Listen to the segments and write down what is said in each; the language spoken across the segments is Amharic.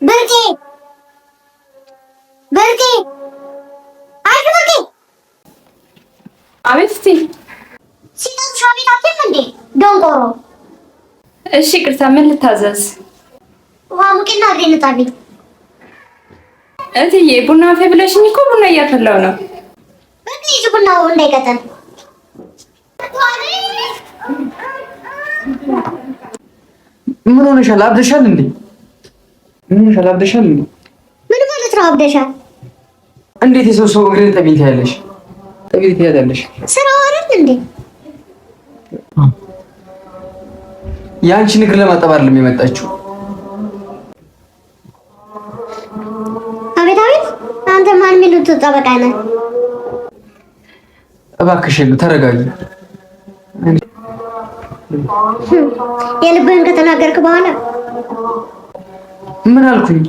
ብርቄ ብርቄ አይ ብርቄ አቤት እስቲ ሲጣሽ ቤት አትም እንዴ ደንቆሮ እሺ ቅርታ ምን ልታዘዝ ውሃ ሙቂና አድሬ ልጣቢ እትዬ ቡና አፌ ብለሽኝ እኮ ቡና እያፈላው ነው ብርቄ ቡናው እንዳይቀጠን ምን ሆነሻል አብደሻል እንዴ ምን ሆነሻል አብደሻል እንዴ ምን ማለት ነው አብደሻል እንዴት የሰው እግሬን ጠቢት ያለሽ ጠቢት ያለሽ ስራው አይደል እንዴ ያንቺን እግር ለማጠብ አይደለም የመጣችው አቤት አቤት አንተ ማን ሚሉት ጠበቃ ነህ እባክሽ ተረጋጊ የልብህን ከተናገርክ በኋላ ምን አልኩኝ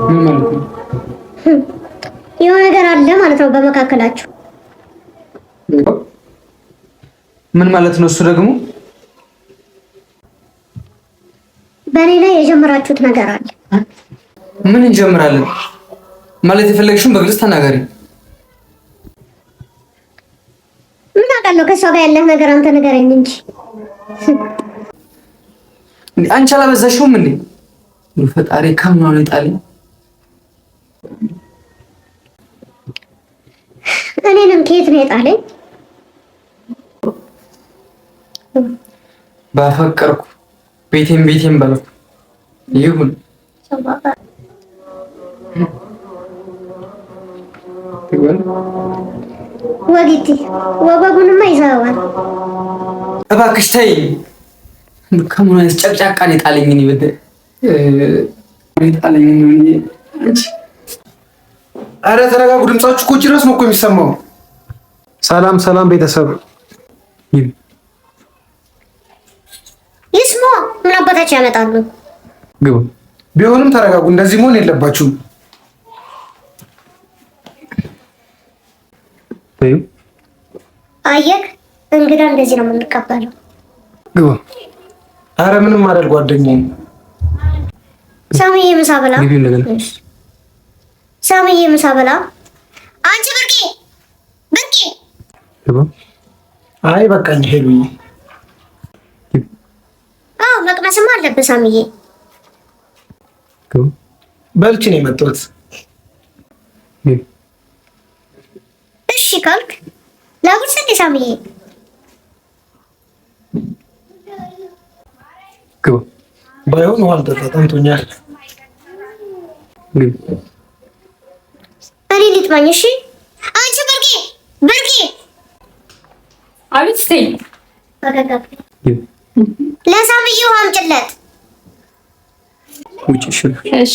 ምን ማለት ነው የሆነ ነገር አለ ማለት ነው በመካከላችሁ ምን ማለት ነው እሱ ደግሞ በእኔ ላይ የጀመራችሁት ነገር አለ ምን እንጀምራለን ማለት የፈለግሽውን በግልጽ ተናገሪ ምን አውቃለሁ ከሷ ጋር ያለህ ነገር አንተ ንገረኝ እንጂ አንቺ አላበዛሽውም እንዴ ፈጣሪ ከማን ነው የጣለኝ እኔንም ከየት ነው የጣለኝ ባፈቀርኩ ቤቴም ባልኩ ይሁን ወጊቲ ወበጉንማ ይዘዋል እባክሽ ተይ ከምን አይነት ጨቅጫቃ ነው የጣለኝ እኔ በደ የጣለኝ ነው እኔ አንቺ አረ ተረጋጉ ድምጻችሁ እኮ ድረስ ነው እኮ የሚሰማው ሰላም ቤተሰብ ይስሙ ምን አባታችሁ ያመጣሉ ግቡ ቢሆንም ተረጋጉ እንደዚህ መሆን የለባችሁም አየክ እንግዳ እንደዚህ ነው የምንቀበለው ግቡ አረ ምንም አይደል ጓደኛዬ ሳሚዬ ምሳ በላ ግቢ እንደገና ሳሚዬ ምሳ በላ አንቺ ብርቄ ግቡ አይ በቃኝ ሄሉኝ አዎ መቅመስማ አለብህ ሳሚዬ ግቡ በልቼ ነው የመጣሁት እሺ ካልክ ለጉርስ እንደ ሳሚዬ ግቡ ባይሆን ውሃ ልጠጣ ጠምቶኛል ግቡ እኔ ልጥማኝ እሺ አንቺ ብርቄ አቤት እስቲ በገጋብ ግቡ ለሳሚዬ ውሃ አምጪለት ውጪ እሺ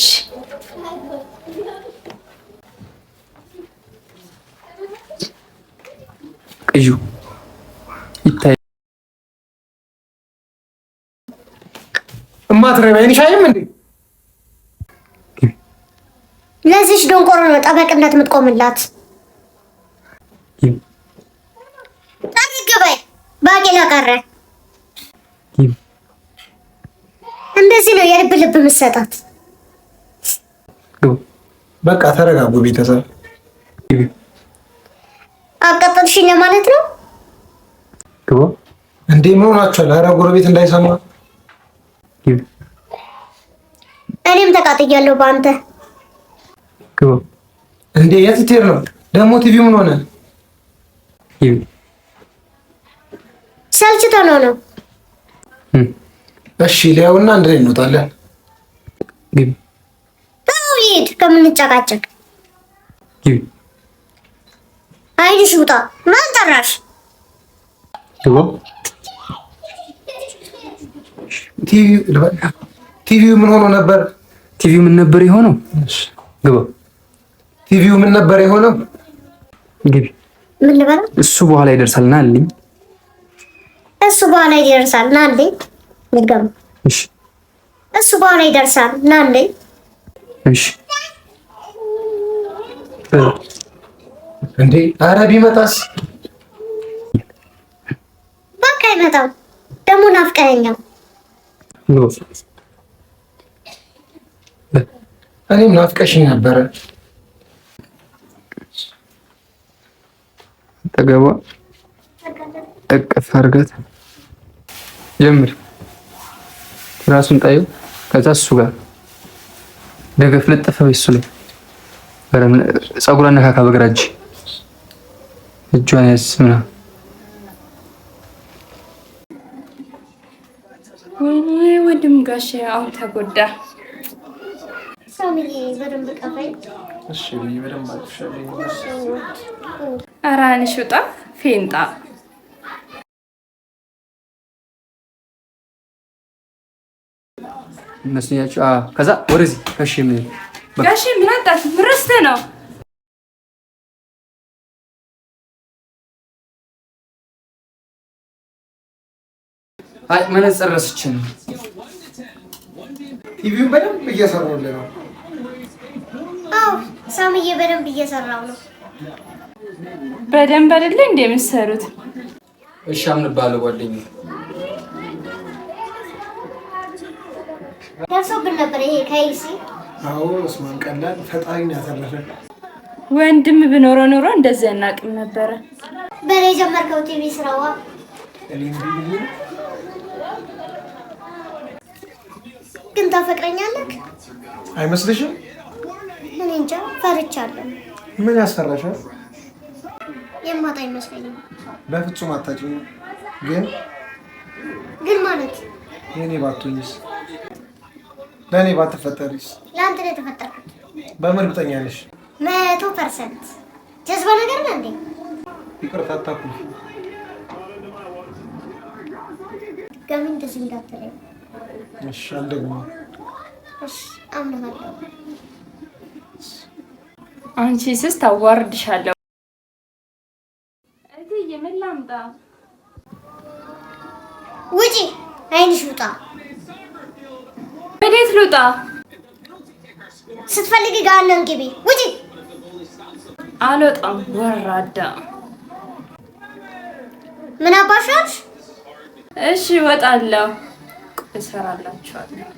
ቅዩ ይታይ እማትረባ አይንሽ አይም እንዴ ለዚች ደንቆሮ ነው ጠበቅነት የምትቆምላት ታግበይ ባቄላ ቀረ እንደዚህ ነው የልብ ልብ የምትሰጣት በቃ ተረጋጉ ቤተሰብ አቃጠልሽኝ ማለት ነው ግቡ እንዴ ምን ሆናችኋል ኧረ ጎረቤት እንዳይሰማ እኔም ተቃጥያለሁ በአንተ ግቡ እንዴ የት ትሄድ ነው ደግሞ ቲቪው ምን ሆነ ግቡ ሰልችቶ ነው እሺ ሊያውና አንድ ላይ እንወጣለን ግቡ ተው ይሄድ ከምንጨቃጨቅ ግቡ አይንሽ ውጣ ማን ጠራሽ ግቡ ቲቪው ምን ሆኖ ነበር ቲቪው ምን ነበር የሆነው ግቡ ቲቪው ምን ነበር የሆነው ግቢ ምን ልበላ እሱ በኋላ ይደርሳል ና አለኝ እሱ በኋላ ይደርሳል ና እንዴ ልገም እሺ እሱ በኋላ ይደርሳል ና እንዴ እሺ እንዴ ኧረ ቢመጣስ በቃ አይመጣም ደግሞ ናፍቀኸኛል እኔም ናፍቀሽኝ ነበረ። ተገባ እቅፍ አድርገት ጀምር። ራሱን ጣዩ። ከዛ እሱ ጋር ደገፍ ለጠፈ በሱ ላይ ፀጉሯን ነካካ በግራ እጅ እጇን ያስምና። ወይ ወንድም ጋሼ አሁን ተጎዳ። ሳሚዬ በደንብ ቀፈኝ። እሺ በደንብ አጥሻለሁ። ኧረ አንሽ ውጣ ፌንጣ። መስኛችሁ ከዛ ወደዚህ ጋሼ ምን ጋሼ ምን አጣት? ምን ረስተህ ነው? አይ መነጽር ረስቼ ነው። ቲቪውን በደንብ እየሰራሁልህ ነው። አዎ ሳሚዬ በደንብ እየሰራው ነው። በደንብ አይደለ እንደ የምትሰሩት? እሺ አምንባለሁ ጓደኛዬ። ደርሶብን ነበር ይሄ ከይሲ። አዎ እስማን ቀላል ፈጣሪ ነው ያተረፈን። ወንድም ብኖረው ኖሮ እንደዚህ አናውቅም ነበረ። በኔ ጀመርከው ቲቪ ስራዋ። ግን ታፈቅረኛለህ አይመስልሽም? እኔ እንጃ ፈርቻለሁ። ምን ያስፈራሻል? የማጣ አይመስለኝም። በፍጹም አታጭኝም። ግን ማለት የኔ ባትሆኝስ? ለእኔ ባትፈጠሪስ? ለአንተ ነው የተፈጠርኩት። በምን እርግጠኛ ነሽ? 100% ጀዝባ ነገር ነው እንዴ? ይቅርታ አታኩልሽ። ገምን እንደዚህ እንዳትለኝ እሺ አልደግመውም። እሺ አምናለሁ። አንቺ ስስ ታዋርድሻለሁ። እትዬ ምን ላምጣ? ውጪ አይንሽ ውጣ። ወዴት ልውጣ? ስትፈልጊ ጋር ግቢ። ውጪ። አልወጣም ወራዳ። ምን አባሻሽ? እሺ እወጣለሁ። እሰራላችኋለሁ።